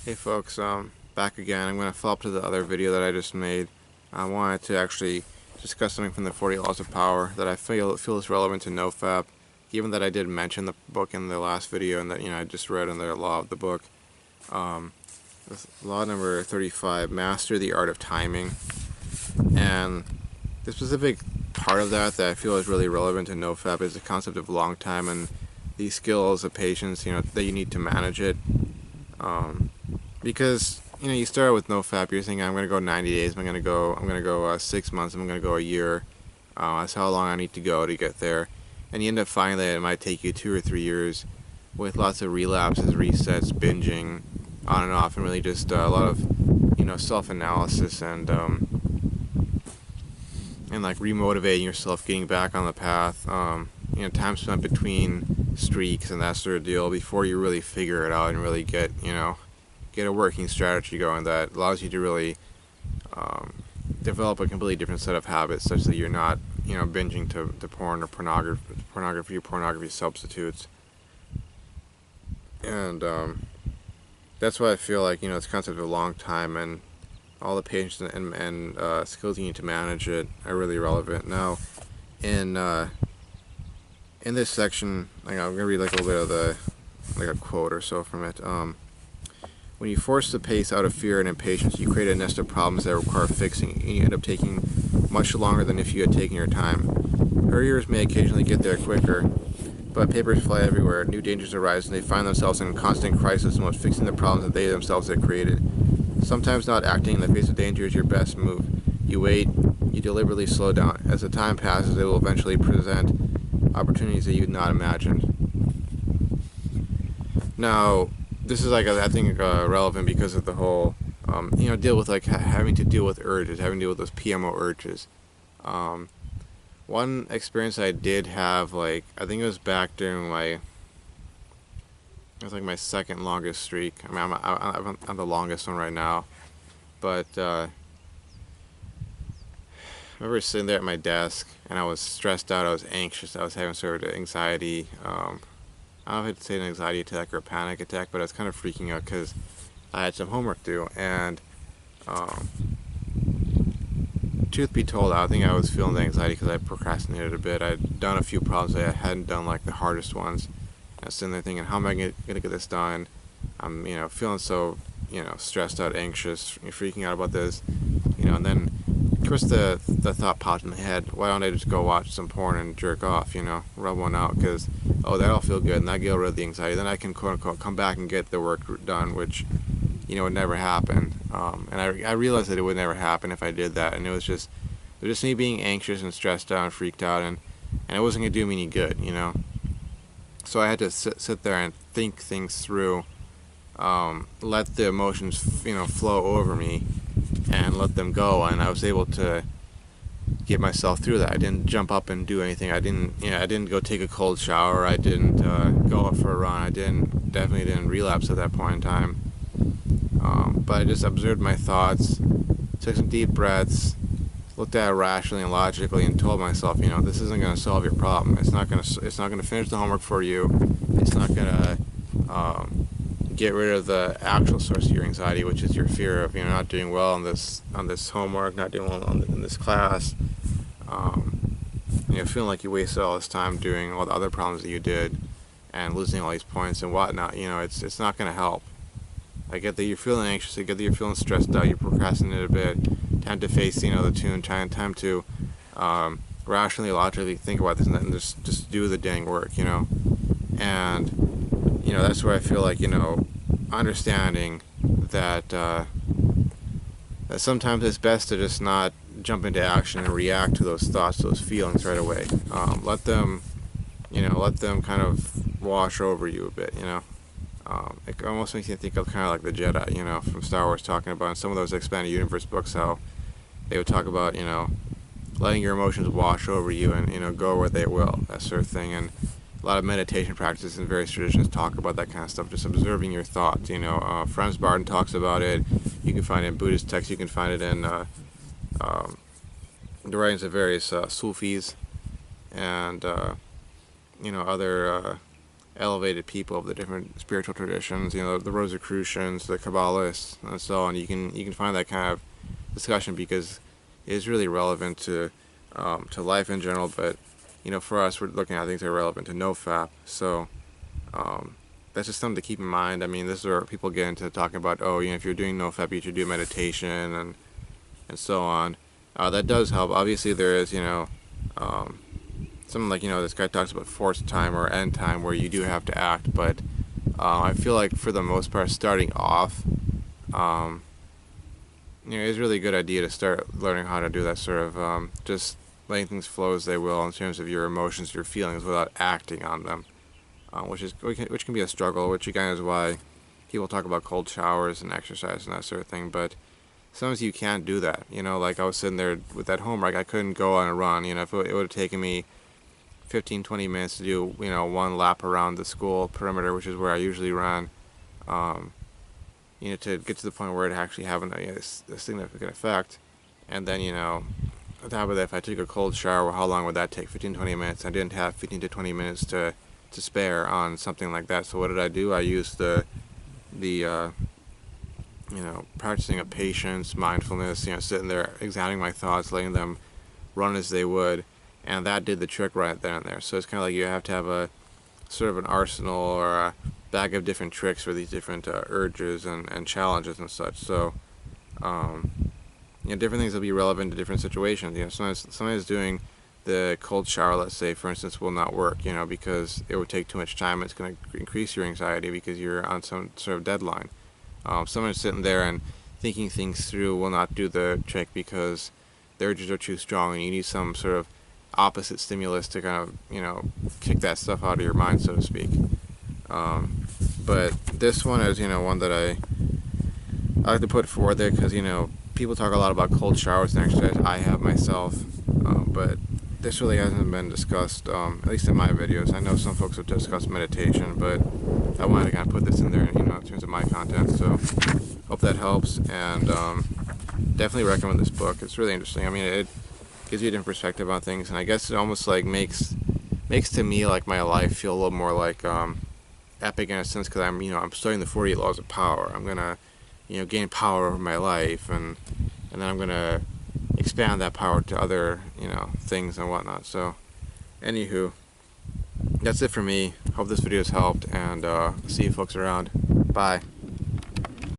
Hey folks, back again. I'm going to follow up to the other video that I just made. I wanted to actually discuss something from the 40 Laws of Power that I feel is relevant to Nofap, given that I did mention the book in the last video and that I just read in the law of the book. Law number 35, master the art of timing, and the specific part of that I feel is really relevant to Nofap is the concept of long time and these skills of patience, that you need to manage it. Because you start with Nofap, you're thinking I'm gonna go 90 days, I'm gonna go 6 months, I'm gonna go a year. That's how long I need to go to get there, and you end up finding that it might take you 2 or 3 years, with lots of relapses, resets, binging, on and off, and really just a lot of self-analysis and like remotivating yourself, getting back on the path. Time spent between streaks and that sort of deal before you really figure it out and really get a working strategy going that allows you to really develop a completely different set of habits, such that you're not binging to porn or pornography substitutes. And that's why I feel like this concept of a long time and all the patience and skills you need to manage it are really relevant. Now, in this section, I'm gonna read like a little bit of a quote or so from it. When you force the pace out of fear and impatience, you create a nest of problems that require fixing, and you end up taking much longer than if you had taken your time. Hurriers may occasionally get there quicker, but papers fly everywhere, new dangers arise, and they find themselves in constant crisis mode, fixing the problems that they themselves had created. Sometimes not acting in the face of danger is your best move. You wait, you deliberately slow down. As the time passes, it will eventually present opportunities that you had not imagined. Now, this is I think relevant because of the whole deal with having to deal with urges, having to deal with those PMO urges. One experience I did have, I think it was back during it was my second longest streak. I mean, I'm the longest one right now, but I remember sitting there at my desk and I was stressed out. I was anxious. I was having sort of anxiety. I don't know if I'd say an anxiety attack or a panic attack, but I was kind of freaking out because I had some homework due. And truth be told, I think I was feeling the anxiety because I procrastinated a bit. I'd done a few problems I hadn't done, the hardest ones. I was sitting there thinking, how am I going to get this done? I'm feeling so stressed out, anxious, freaking out about this. And then of course the thought popped in my head, why don't I just go watch some porn and jerk off, rub one out, because that'll feel good and that'll get rid of the anxiety. Then I can quote unquote come back and get the work done, which would never happen. And I realized that it would never happen if I did that, and it was just me being anxious and stressed out and freaked out, and it wasn't gonna do me any good, So I had to sit there and think things through, let the emotions flow over me and let them go, and I was able to get myself through that. I didn't jump up and do anything. I didn't go take a cold shower. I didn't go out for a run. I definitely didn't relapse at that point in time. But I just observed my thoughts, took some deep breaths, looked at it rationally and logically, and told myself, this isn't going to solve your problem. It's not going to finish the homework for you. It's not going to get rid of the actual source of your anxiety, which is your fear of not doing well on this homework, not doing well in this class, feeling like you wasted all this time doing all the other problems that you did and losing all these points and whatnot. It's not going to help. I get that you're feeling anxious, I get that you're feeling stressed out, you procrastinate a bit, time to face the tune, time to rationally, logically think about this and just do the dang work, and that's where I feel like understanding that that sometimes it's best to just not jump into action and react to those thoughts, those feelings right away. Let them kind of wash over you a bit. It almost makes you think of kind of like the Jedi, from Star Wars, talking about in some of those expanded universe books how they would talk about letting your emotions wash over you and go where they will, that sort of thing. And a lot of meditation practices in various traditions talk about that kind of stuff, just observing your thoughts. Franz Barton talks about it. You can find it in Buddhist texts. You can find it in the writings of various Sufis and other elevated people of the different spiritual traditions, you know, the Rosicrucians, the Kabbalists, and so on. You can find that kind of discussion because it is really relevant to life in general. But you know, for us, we're looking at things that are relevant to Nofap. So that's just something to keep in mind. I mean, this is where people get into talking about, oh, you know, if you're doing Nofap, you should do meditation and so on. That does help. Obviously, there is, you know, something like, you know, this guy talks about forced time or end time where you do have to act, but I feel like for the most part, starting off, you know, it's really a good idea to start learning how to do that sort of just letting things flow as they will in terms of your emotions, your feelings, without acting on them, which can be a struggle, which again is why people talk about cold showers and exercise and that sort of thing. But sometimes you can't do that. You know, like I was sitting there with that homework, I couldn't go on a run. You know, if it would have taken me 15-20 minutes to do, you know, one lap around the school perimeter, which is where I usually run, you know, to get to the point where it actually having a significant effect. And then, you know, on top of that, if I took a cold shower, how long would that take? 15-20 minutes. I didn't have 15 to 20 minutes to spare on something like that. So what did I do? I used the you know, practicing of patience, mindfulness, you know, sitting there examining my thoughts, letting them run as they would, and that did the trick right then and there. So it's kind of like you have to have a sort of an arsenal or a bag of different tricks for these different urges and challenges and such. So you know, different things will be relevant to different situations. You know, sometimes doing the cold shower, let's say, for instance, will not work, you know, because it would take too much time. It's going to increase your anxiety because you're on some sort of deadline. Someone sitting there and thinking things through will not do the trick because the urges are too strong and you need some sort of opposite stimulus to kind of, you know, kick that stuff out of your mind, so to speak. But this one is, you know, one that I like to put forward there because, you know, people talk a lot about cold showers and exercise. I have myself, but this really hasn't been discussed, at least in my videos. I know some folks have discussed meditation, but I wanted to kind of put this in there, you know, in terms of my content. So hope that helps, and definitely recommend this book. It's really interesting. I mean, it gives you a different perspective on things, and I guess it almost like makes to me like my life feel a little more like epic in a sense, because I'm, you know, I'm studying the 48 laws of power. I'm gonna, you know, gain power over my life, and then I'm gonna expand that power to other, you know, things and whatnot. So anywho, that's it for me. Hope this video has helped, and see you folks around. Bye.